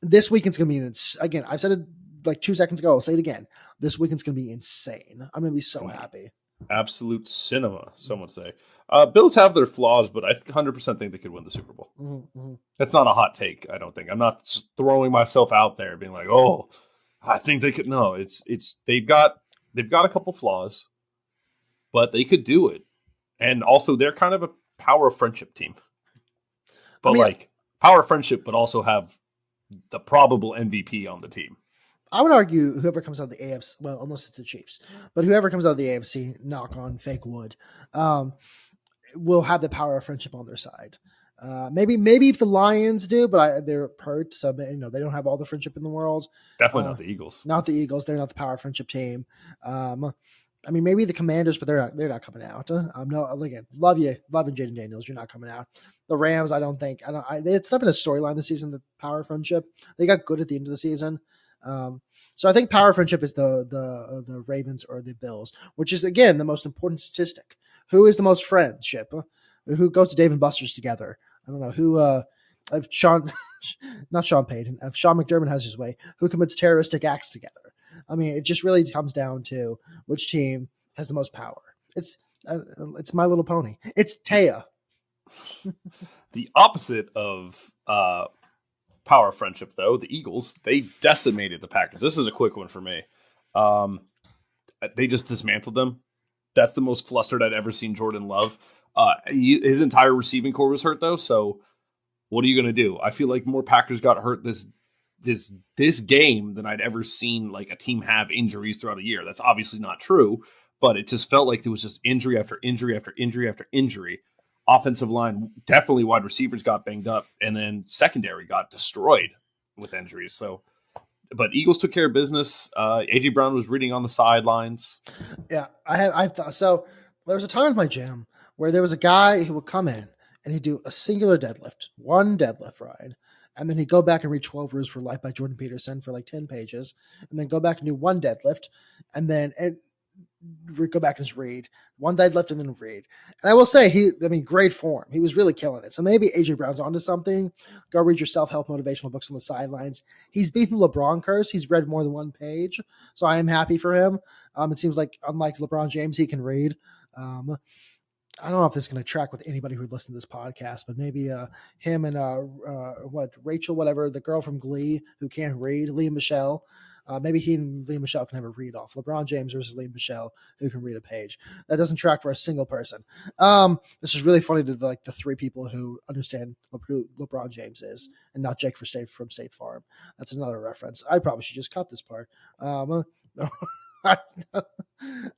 This weekend's going to be, again, I've said it like 2 seconds ago. I'll say it again. This weekend's going to be insane. I'm going to be so happy. Absolute cinema, some would say. Bills have their flaws, but I 100% think they could win the Super Bowl. Mm-hmm. That's not a hot take, I don't think. I'm not throwing myself out there being like, oh, I think they could. No, it's they've got a couple flaws, but they could do it. And also, they're kind of a power friendship team. But power friendship, but also have the probable MVP on the team. I would argue whoever comes out of the AFC, well, unless it's the Chiefs, but whoever comes out of the AFC, knock on fake wood, will have the power of friendship on their side. Maybe if the Lions do, but they're hurt, so they don't have all the friendship in the world. Definitely not the Eagles. Not the Eagles. They're not the power friendship team. I mean, maybe the Commanders, but they're not coming out. No, again, loving Jayden Daniels. You're not coming out. The Rams, I don't think. It's not been a storyline this season. The power friendship. They got good at the end of the season. So I think power friendship is the Ravens or the Bills, which is again the most important statistic. Who is the most friendship? Who goes to Dave and Buster's together? I don't know who. Not Sean Payton. If Sean McDermott has his way, who commits terroristic acts together? I mean, it just really comes down to which team has the most power. It's My Little Pony. It's Taya. The opposite of power friendship, though, the Eagles, they decimated the Packers. This is a quick one for me. They just dismantled them. That's the most flustered I'd ever seen Jorden Love. His entire receiving core was hurt, though, so what are you going to do? I feel like more Packers got hurt this game than I'd ever seen like a team have injuries throughout a year. That's obviously not true, but it just felt like there was just injury after injury after injury after injury. Offensive line, definitely wide receivers got banged up, and then secondary got destroyed with injuries. So, but Eagles took care of business. AJ Brown was reading on the sidelines. Yeah, I thought so. There was a time in my gym where there was a guy who would come in and he'd do a singular deadlift, one deadlift ride. And then he'd go back and read 12 Rules for Life by Jordan Peterson for like 10 pages, and then go back and do one deadlift, and then go back and just read one deadlift and then read. And I will say, great form. He was really killing it. So maybe AJ Brown's onto something. Go read your self-help motivational books on the sidelines. He's beaten the LeBron curse. He's read more than one page. So I am happy for him. It seems like unlike LeBron James, he can read. I don't know if this is going to track with anybody who would listen to this podcast, but maybe him and Rachel, whatever, the girl from Glee who can't read, Leah Michelle. Maybe he and Leah Michelle can have a read off. LeBron James versus Leah Michelle, who can read a page. That doesn't track for a single person. This is really funny to the 3 people who understand who LeBron James is, and not Jake from State Farm. That's another reference. I probably should just cut this part. I'm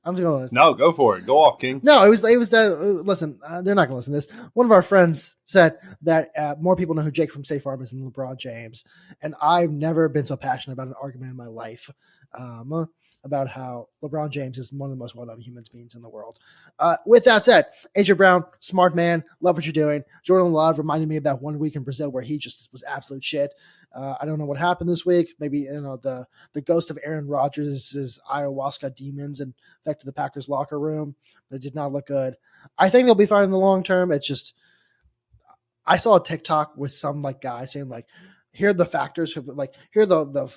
just going. No, go for it. Go off, King. No, it was that. Listen, they're not going to listen to this. One of our friends said that more people know who Jake from State Farm is than LeBron James, and I've never been so passionate about an argument in my life. about how LeBron James is one of the most well-known human beings in the world. With that said, AJ Brown, smart man, love what you're doing. Jordan Love reminded me of that 1 week in Brazil where he just was absolute shit. I don't know what happened this week. Maybe the ghost of Aaron Rodgers' ayahuasca demons infected the Packers locker room. It did not look good. I think they'll be fine in the long term. It's just I saw a TikTok with some like guy saying like, here are the factors of like here are the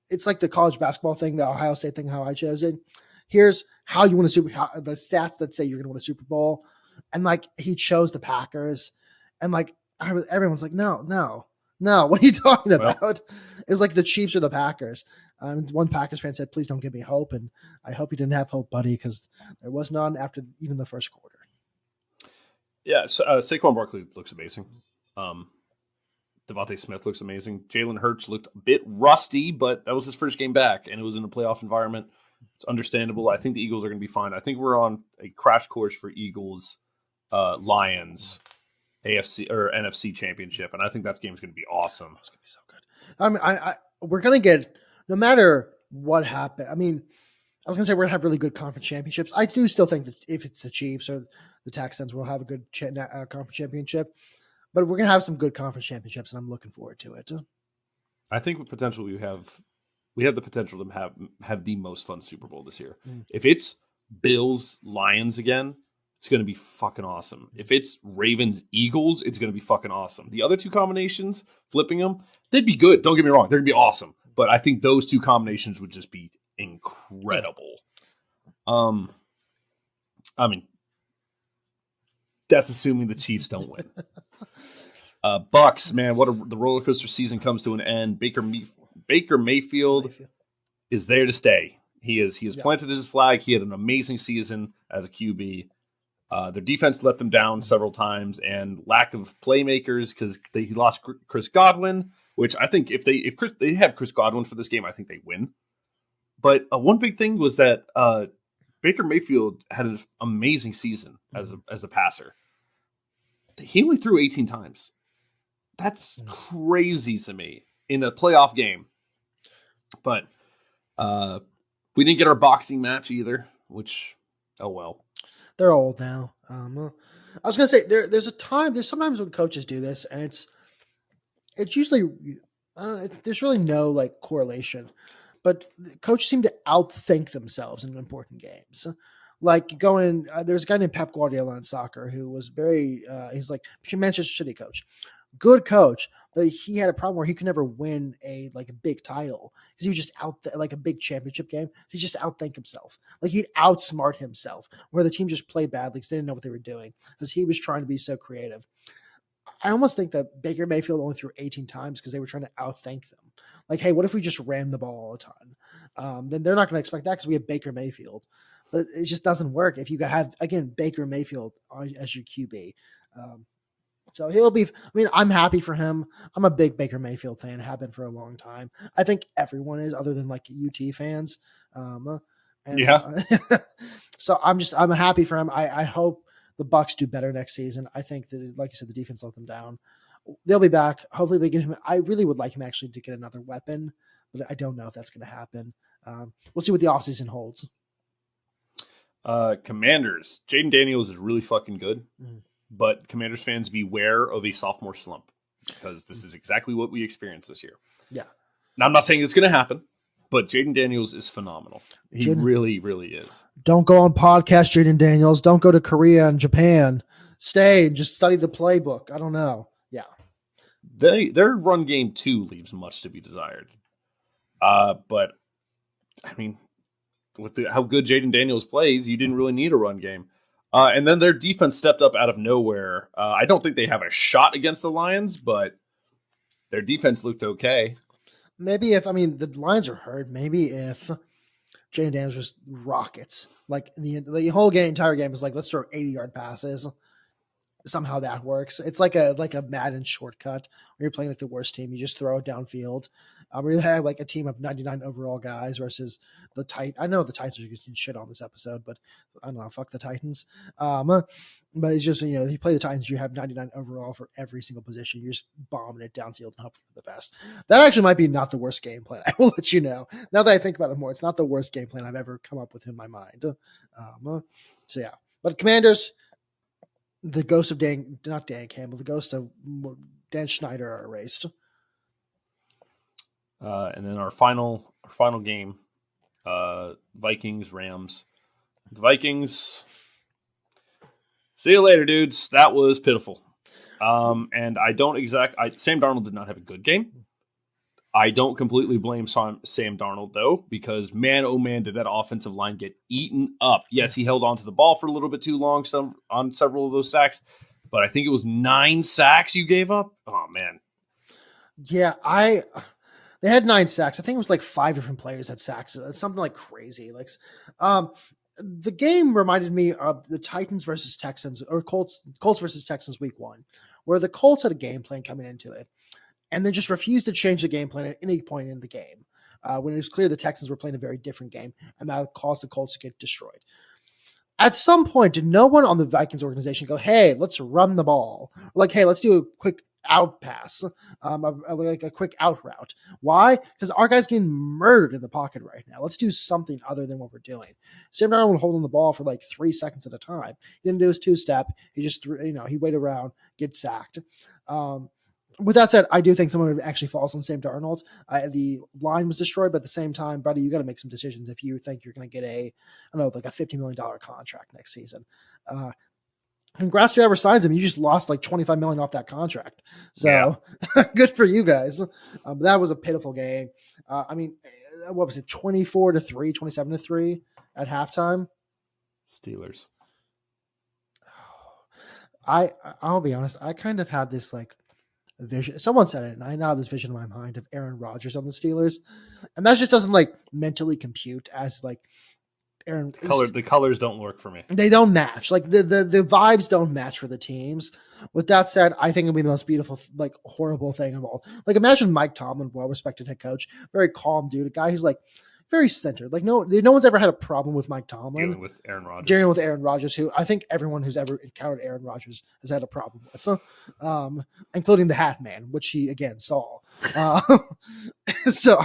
it's like the college basketball thing, the Ohio State thing, how I chose it. Here's how you win the stats that say you're going to win a Super Bowl. And like, he chose the Packers and like, everyone's like, no. What are you talking about? Well, it was like the Chiefs or the Packers. One Packers fan said, please don't give me hope. And I hope you didn't have hope, buddy, because there was none after even the first quarter. Yeah. So, Saquon Barkley looks amazing. Devontae Smith looks amazing. Jalen Hurts looked a bit rusty, but that was his first game back, and it was in a playoff environment. It's understandable. I think the Eagles are going to be fine. I think we're on a crash course for Eagles, Lions, AFC or NFC championship, and I think that game is going to be awesome. It's going to be so good. I mean, we're going to get, no matter what happened. I mean, I was going to say we're going to have really good conference championships. I do still think that if it's the Chiefs or the Texans, we'll have a good conference championship. But we're going to have some good conference championships, and I'm looking forward to it. I think with potential we have the potential to have the most fun Super Bowl this year. If it's Bills Lions again, it's going to be fucking awesome. If it's Ravens Eagles, it's going to be fucking awesome. The other two combinations, flipping them, they'd be good. Don't get me wrong, they're going to be awesome. But I think those two combinations would just be incredible. I mean, that's assuming the Chiefs don't win. Bucks, man, the roller coaster season comes to an end. Baker Mayfield is there to stay. He has planted his flag. He had an amazing season as a QB. Their defense let them down several times, and lack of playmakers because he lost Chris Godwin. Which I think if they have Chris Godwin for this game, I think they win. But one big thing was that Baker Mayfield had an amazing season as a passer. He only threw 18 times. That's crazy to me in a playoff game. But we didn't get our boxing match either, which, oh well. They're old now. I was going to say, there's sometimes when coaches do this, and it's usually, there's really no like correlation, but coaches seem to outthink themselves in important games. Like there's a guy named Pep Guardiola in soccer who was he's like Manchester City coach, good coach, but he had a problem where he could never win a big title because he was just like a big championship game. He just outthink himself. Like he'd outsmart himself where the team just played badly because they didn't know what they were doing because he was trying to be so creative. I almost think that Baker Mayfield only threw 18 times because they were trying to outthink them. Like, hey, what if we just ran the ball all the time? Then they're not going to expect that because we have Baker Mayfield. But it just doesn't work if you have, again, Baker Mayfield as your QB. So he'll be, I'm happy for him. I'm a big Baker Mayfield fan, have been for a long time. I think everyone is, other than like UT fans. Yeah. So I'm happy for him. I hope the Bucs do better next season. I think that, like you said, the defense let them down. They'll be back. Hopefully they get him. I really would like him actually to get another weapon, but I don't know if that's going to happen. We'll see what the offseason holds. Commanders. Jayden Daniels is really fucking good, but Commanders fans beware of a sophomore slump because this is exactly what we experienced this year. Yeah. Now, I'm not saying it's going to happen, but Jayden Daniels is phenomenal. He really, really is. Don't go on podcast, Jayden Daniels. Don't go to Korea and Japan. Stay and just study the playbook. I don't know. Yeah. Their run game too leaves much to be desired. But I mean, with how good Jayden Daniels plays, you didn't really need a run game. And then their defense stepped up out of nowhere. I don't think they have a shot against the Lions, but their defense looked okay. Maybe the Lions are hurt. Maybe if Jayden Daniels just rockets, like the whole entire game is like, let's throw 80-yard passes. somehow that works. It's like a Madden shortcut where you're playing like the worst team. You just throw it downfield. We have like a team of 99 overall guys versus the Titan. I know the Titans are getting shit on this episode, but I don't know. Fuck the Titans. But it's just, if you play the Titans, you have 99 overall for every single position. You're just bombing it downfield and hoping for the best. That actually might be not the worst game plan. I will let you know. Now that I think about it more, it's not the worst game plan I've ever come up with in my mind. So yeah, but Commanders, the ghost of not Dan Campbell, the ghost of Dan Schneider are erased. And then our final game, Vikings Rams. The Vikings. See you later, dudes. That was pitiful. And I don't Sam Darnold did not have a good game. I don't completely blame Sam Darnold, though, because man, oh man, did that offensive line get eaten up. Yes, he held on to the ball for a little bit too long on several of those sacks, but I think it was 9 sacks you gave up. Oh, man. Yeah, they had 9 sacks. I think it was like 5 different players had sacks. Something like crazy. Like, the game reminded me of the Titans versus Texans, or Colts versus Texans week 1, where the Colts had a game plan coming into it, and they just refused to change the game plan at any point in the game. When it was clear the Texans were playing a very different game, and that caused the Colts to get destroyed. At some point, did no one on the Vikings organization go, hey, let's run the ball? Like, hey, let's do a quick out pass, like a quick out route. Why? Because our guy's getting murdered in the pocket right now. Let's do something other than what we're doing. Sam Darnold would hold on the ball for like 3 seconds at a time. He didn't do his 2-step. He just he waited around, get sacked. With that said, I do think someone actually falls on Sam Darnold. The line was destroyed, but at the same time, buddy, you got to make some decisions if you think you're going to get like a $50 million contract next season. Congrats to whoever signs him. You just lost like $25 million off that contract. So good for you guys. That was a pitiful game. What was it? 24-3, 27-3 at halftime. Steelers. I'll be honest. I kind of had this like vision. Someone said it, and I now have this vision in my mind of Aaron Rodgers on the Steelers, and that just doesn't like mentally compute as like Aaron. The colors don't work for me. They don't match. Like the vibes don't match for the teams. With that said, I think it'll be the most beautiful, like horrible thing of all. Like imagine Mike Tomlin, well-respected head coach, very calm dude, a guy who's like very centered. Like no one's ever had a problem with Mike Tomlin. Dealing with Aaron Rodgers, who I think everyone who's ever encountered Aaron Rodgers has had a problem with, including the Hat Man, which he again saw. So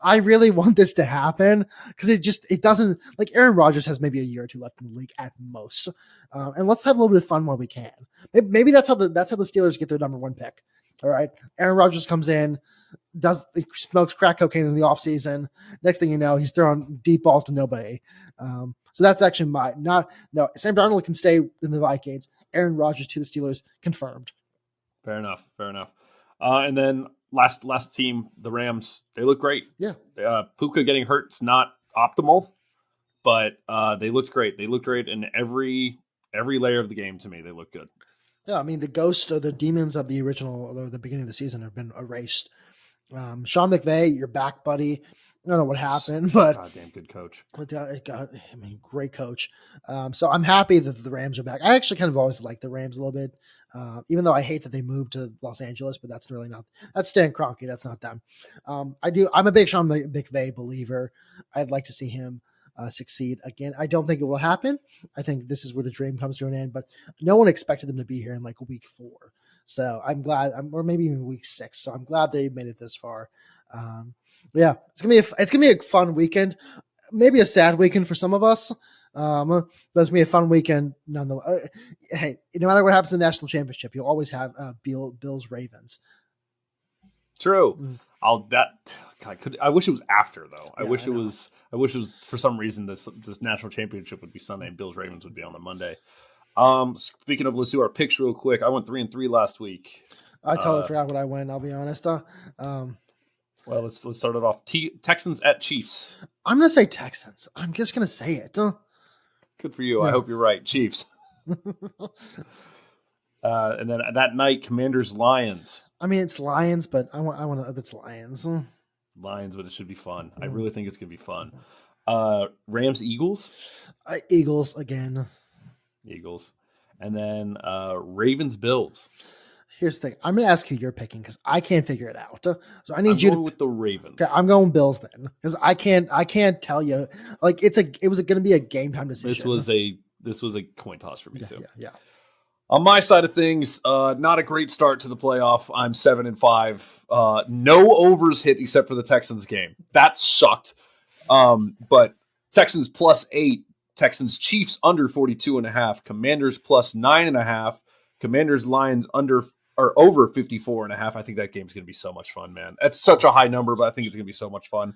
I really want this to happen because it doesn't, like Aaron Rodgers has maybe a year or 2 left in the league at most, and let's have a little bit of fun while we can. Maybe that's how the Steelers get their number 1 pick. All right, Aaron Rodgers comes in, smokes crack cocaine in the offseason. Next thing you know, he's throwing deep balls to nobody. So that's actually Sam Darnold can stay in the Vikings. Aaron Rodgers to the Steelers, confirmed. Fair enough. And then last team, the Rams, they look great. Yeah. Puka getting hurt is not optimal, but they looked great. They looked great in every layer of the game to me. They look good. Yeah, I mean, the ghosts or the demons of the original, or the beginning of the season have been erased. Sean McVay, you're back, buddy. I don't know what happened, but goddamn good coach. Great coach. So I'm happy that the Rams are back. I actually kind of always liked the Rams a little bit, even though I hate that they moved to Los Angeles, but that's Stan Kroenke. That's not them. I'm a big Sean McVay believer. I'd like to see him succeed again. I don't think it will happen. I think this is where the dream comes to an end, but no one expected them to be here in like week 4. So I'm glad, or maybe even week 6. So I'm glad they made it this far. Yeah, it's gonna be a fun weekend. Maybe a sad weekend for some of us. But it's gonna be a fun weekend nonetheless. Hey, no matter what happens in the national championship, you'll always have Bills Ravens. True. I wish it was after though. I wish it was for some reason this national championship would be Sunday and Bills Ravens would be on the Monday. Speaking of, let's do our picks real quick. I went 3-3 last week. I totally forgot what I went. I'll be honest. Well, let's start it off. Texans at Chiefs. I'm gonna say Texans. I'm just gonna say it. Good for you. Yeah. I hope you're right. Chiefs. And then that night, Commanders Lions. I mean, it's Lions, but I want to. If it's Lions. Lions, but it should be fun. I really think it's gonna be fun. Rams Eagles. Eagles again. Eagles. And then Ravens Bills. Here's the thing. I'm going to ask who you're picking because I can't figure it out. So I I'm going with the Ravens. Okay, I'm going Bills then because I can't tell you. Like it was going to be a game time decision. This was a coin toss for me too. Yeah. On my side of things, not a great start to the playoff. I'm 7-5. No overs hit except for the Texans game. That sucked. But Texans +8, Texans Chiefs under 42.5, Commanders +9.5, Commanders Lions under or over 54.5. I think that game's going to be so much fun, man. That's such a high number, but I think it's going to be so much fun.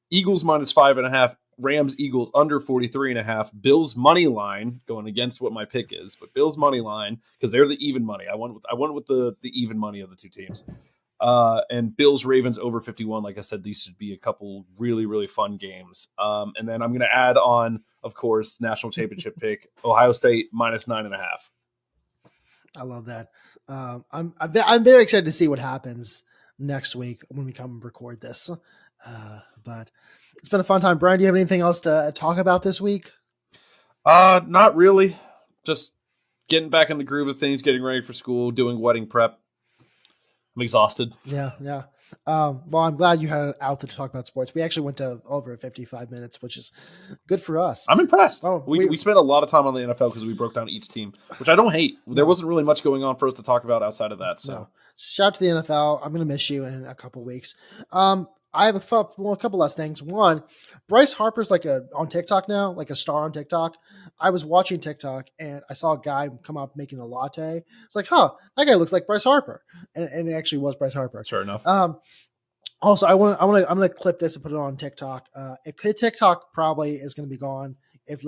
Eagles -5.5, Rams Eagles under 43.5, Bills money line going against what my pick is, but Bills money line because they're the even money. I went with the even money of the two teams. And Bills Ravens over 51. Like I said, these should be a couple really, really fun games. And then I'm going to add on, of course, national championship pick Ohio State -9.5. I love that. I'm very excited to see what happens next week when we come and record this. But it's been a fun time. Brian, do you have anything else to talk about this week? Not really. Just getting back in the groove of things, getting ready for school, doing wedding prep. I'm exhausted. Yeah. Well, I'm glad you had it out to talk about sports. We actually went to over 55 minutes, which is good for us. I'm impressed. We spent a lot of time on the NFL because we broke down each team, which I don't hate. There wasn't really much going on for us to talk about outside of that. So, no. Shout out to the NFL. I'm going to miss you in a couple weeks. I have a couple less things. One, Bryce Harper's on TikTok now, like a star on TikTok. I was watching TikTok and I saw a guy come up making a latte. It's like, that guy looks like Bryce Harper, and it actually was Bryce Harper. Sure enough. Also, I'm gonna clip this and put it on TikTok. TikTok probably is going to be gone, if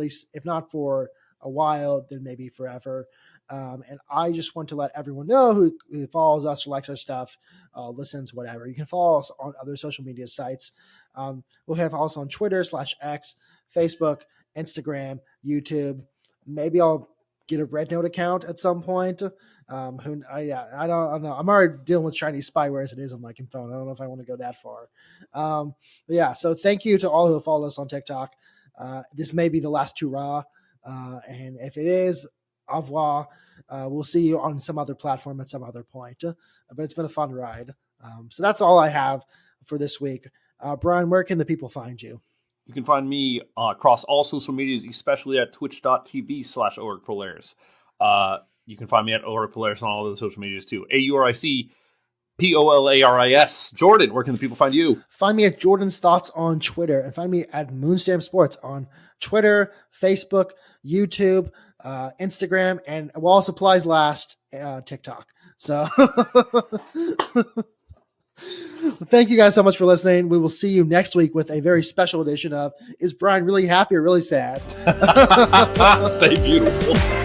not for a while, then maybe forever. And I just want to let everyone know who follows us or likes our stuff, listens, whatever. You can follow us on other social media sites. We'll have also on Twitter /X, Facebook, Instagram, YouTube. Maybe I'll get a Red Note account at some point. I don't know. I'm already dealing with Chinese spyware as it is on my phone. I don't know if I want to go that far. But yeah, so thank you to all who follow us on TikTok. This may be the last hurrah. And if it is, au revoir. We'll see you on some other platform at some other point. But it's been a fun ride. So that's all I have for this week. Brian, where can the people find you? You can find me across all social medias, especially at twitch.tv/OricPolaris. You can find me at OricPolaris on all of the social medias too. AURICPOLARIS. Jordan, where can the people find you? Find me at Jordan's Thoughts on Twitter, and find me at Moonstamp Sports on Twitter, Facebook, YouTube, Instagram, and while supplies last, TikTok. So thank you guys so much for listening. We will see you next week with a very special edition of Is Brian Really Happy or Really Sad? Stay beautiful.